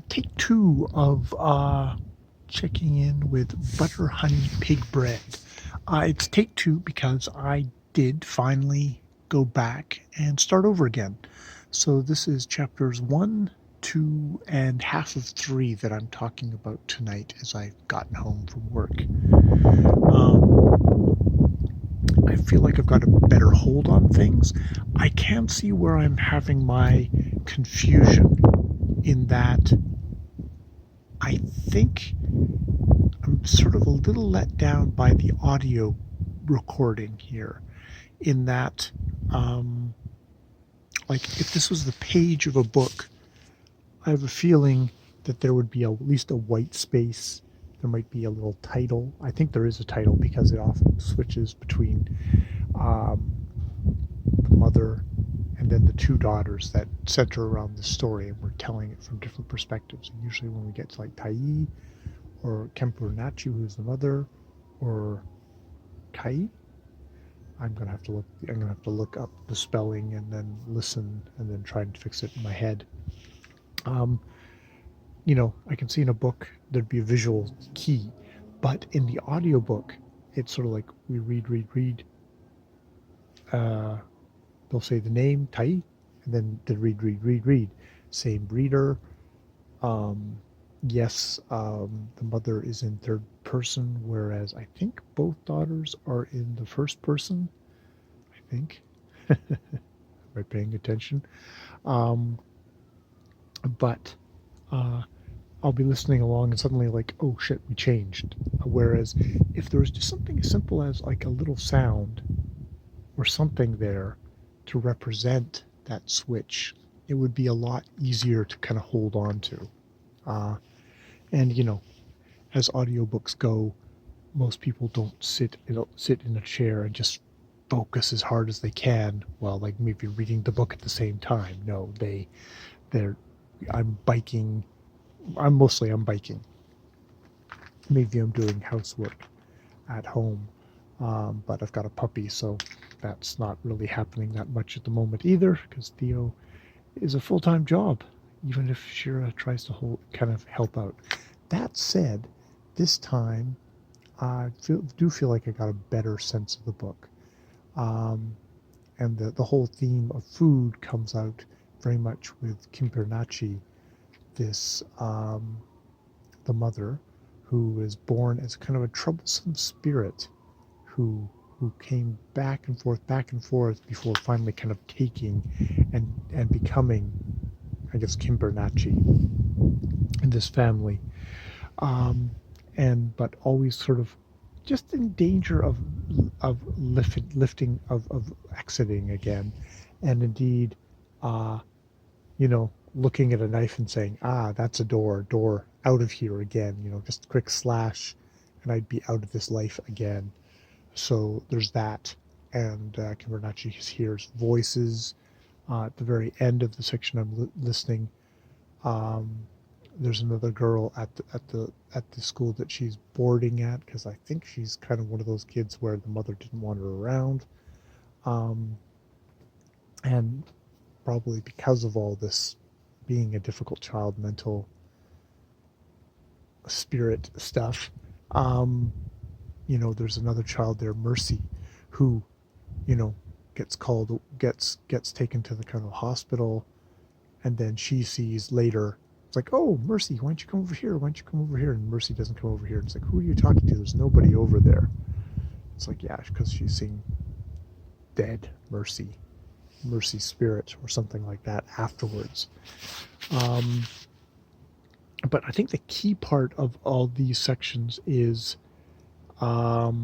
Take two of checking in with Bttr Hny Pg Brd. It's take two because I did finally go back and start over again. So this is chapters 1, 2, and half of 3 that I'm talking about tonight as I've gotten home from work. I feel like I've got a better hold on things. I can see where I'm having my confusion in that I think I'm sort of a little let down by the audio recording here, in that, like, if this was the page of a book, I have a feeling that there would be at least a white space. There might be a little title. I think there is a title because it often switches between the mother and then the two daughters that center around the story, and we're telling it from different perspectives. And usually when we get to like Tai or Kempurnachi, who's the mother, or Kai, I'm gonna have to look up the spelling and then listen and then try and fix it in my head. I can see in a book there'd be a visual key, but in the audiobook, it's sort of like we read. They'll say the name Tai, and then they read. Same reader. Yes, the mother is in third person, whereas I think both daughters are in the first person. I think. Am I paying attention? Um, but I'll be listening along and suddenly like, oh shit, we changed. Whereas if there was just something as simple as like a little sound or something there to represent that switch, it would be a lot easier to kind of hold on to. And as audiobooks go, most people don't sit in a chair and just focus as hard as they can while like maybe reading the book at the same time. No, they're I'm biking. I'm biking. Maybe I'm doing housework at home, but I've got a puppy, so that's not really happening that much at the moment either, because Theo is a full-time job, even if Shira tries to kind of help out. That said, this time I do feel like I got a better sense of the book, and the whole theme of food comes out very much with Kempurnachi, this the mother, who was born as kind of a troublesome spirit who came back and forth before finally kind of taking and becoming, I guess, Kempurnachi in this family, and but always sort of just in danger of exiting again, and indeed, looking at a knife and saying, that's a door out of here again, just a quick slash, and I'd be out of this life again. So there's that. And Kempurnachi hears voices at the very end of the section I'm listening. There's another girl at the school that she's boarding at, because I think she's kind of one of those kids where the mother didn't want her around, and probably because of all this being a difficult child, mental spirit stuff. There's another child there, Mercy, who, gets taken to the kind of hospital, and then she sees later, it's like, oh, Mercy, why don't you come over here? Why don't you come over here? And Mercy doesn't come over here. And it's like, who are you talking to? There's nobody over there. It's like, yeah, because she's seeing dead Mercy's spirit or something like that afterwards. But I think the key part of all these sections is Kai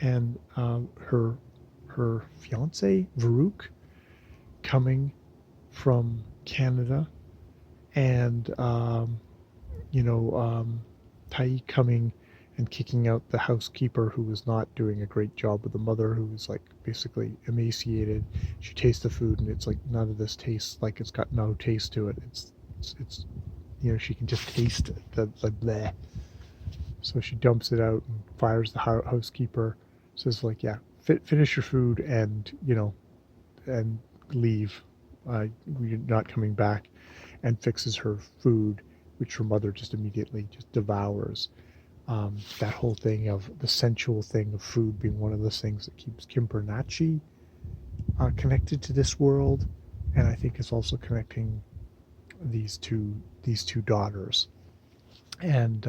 and her fiance Varuk coming from Canada, and Tai coming and kicking out the housekeeper who was not doing a great job with the mother, who was like basically emaciated. She tastes the food and it's like, none of this tastes like, it's got no taste to it. It's she can just taste it. The bleh. So she dumps it out and fires the housekeeper. Says like, yeah, finish your food and and leave. you're not coming back, and fixes her food, which her mother just immediately just devours. That whole thing of the sensual thing of food being one of those things that keeps Kim Bernacchi connected to this world, and I think is also connecting these two daughters. And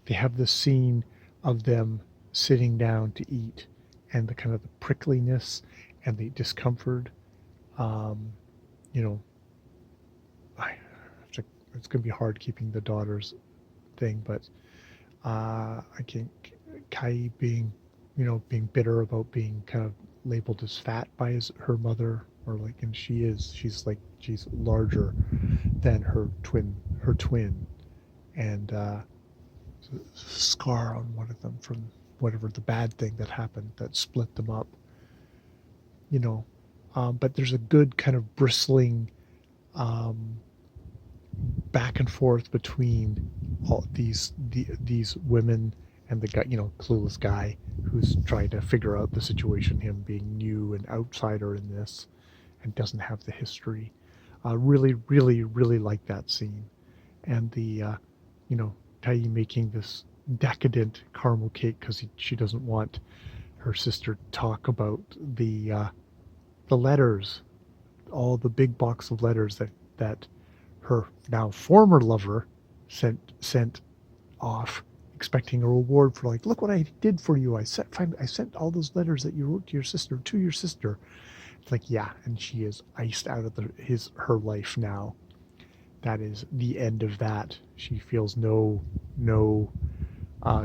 they have this scene of them sitting down to eat, and the kind of the prickliness and the discomfort. Um, you know, it's going to be hard keeping the daughters thing, but I think Kai being, being bitter about being kind of labeled as fat by her mother, or like, and she's larger than her twin, and scar on one of them from whatever the bad thing that happened that split them up, you know. But there's a good kind of bristling um, back and forth between all these women and the guy, clueless guy who's trying to figure out the situation, him being new and outsider in this and doesn't have the history. Really, really, really like that scene. And the, Tai making this decadent caramel cake because she doesn't want her sister to talk about the letters, all the big box of letters that her now former lover sent off, expecting a reward for, like, look what I did for you. I sent all those letters that you wrote to your sister. It's like, yeah, and she is iced out of her life now. That is the end of that. She feels no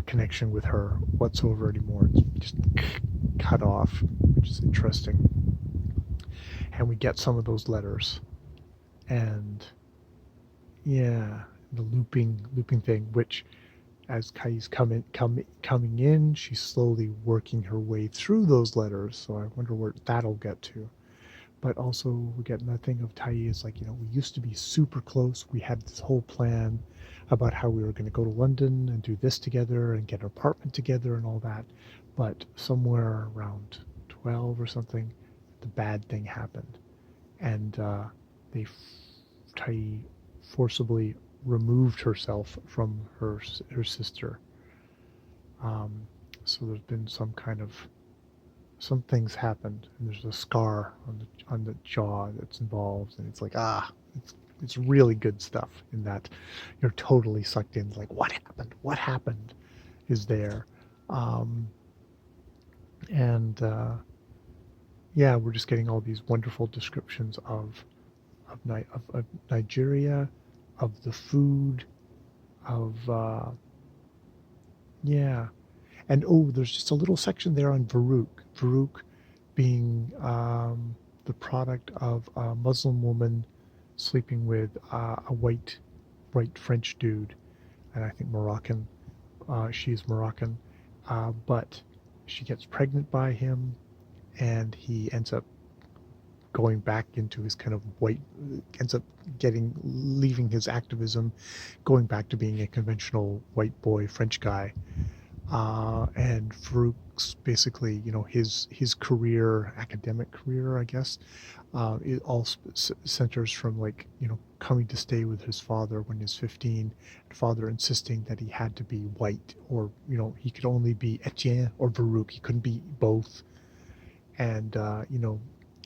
connection with her whatsoever anymore. It's just cut off, which is interesting. And we get some of those letters, and yeah, the looping thing, which as Kai's coming in, she's slowly working her way through those letters. So I wonder where that'll get to. But also we get nothing of Tai is like, we used to be super close. We had this whole plan about how we were going to go to London and do this together and get an apartment together and all that. But somewhere around 12 or something, the bad thing happened. And Tai forcibly removed herself from her sister. So there's been some things happened, and there's a scar on the jaw that's involved, and it's like, it's really good stuff in that you're totally sucked in. It's like, what happened is there. And yeah, we're just getting all these wonderful descriptions of Nigeria, of the food, of yeah. And there's just a little section there on Farouk. Farouk being the product of a Muslim woman sleeping with a white French dude, and I think Moroccan. She's Moroccan, but she gets pregnant by him, and he ends up going back into his kind of ends up leaving his activism, going back to being a conventional white boy French guy. And Farouk's basically, his career, academic career, I guess, it all centers from, like, coming to stay with his father when he's 15, and father insisting that he had to be white, or, he could only be Etienne or Farouk. He couldn't be both. And,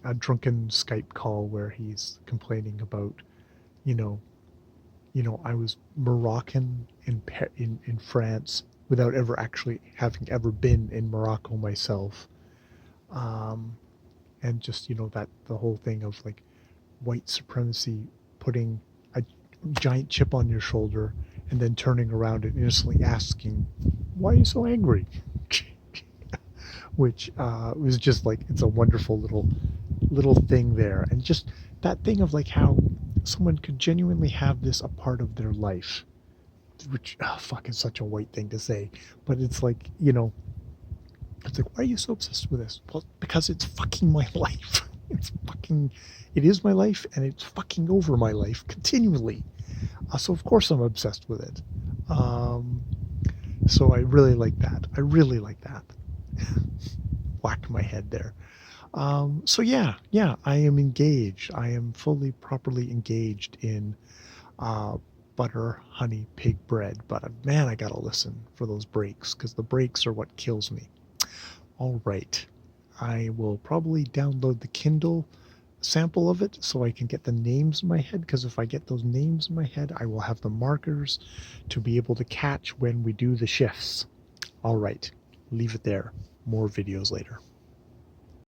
a drunken Skype call where he's complaining about, I was Moroccan in France without ever actually having ever been in Morocco myself. And just, that the whole thing of, like, white supremacy putting a giant chip on your shoulder and then turning around and innocently asking, why are you so angry? Which was just like, it's a wonderful little thing there. And just that thing of, like, how someone could genuinely have this a part of their life, which, fuck, is such a white thing to say, but it's like, it's like, why are you so obsessed with this? Well, because it's fucking my life. It is my life, and it's fucking over my life continually. So of course I'm obsessed with it. So I really like that. Whack my head there. So yeah, I am engaged. I am fully, properly engaged in uh, Bttr Hny Pg Brd. But man, I gotta listen for those breaks because the breaks are what kills me. All right, I will probably download the Kindle sample of it so I can get the names in my head, because if I get those names in my head, I will have the markers to be able to catch when we do the shifts. All right, leave it there. More videos later.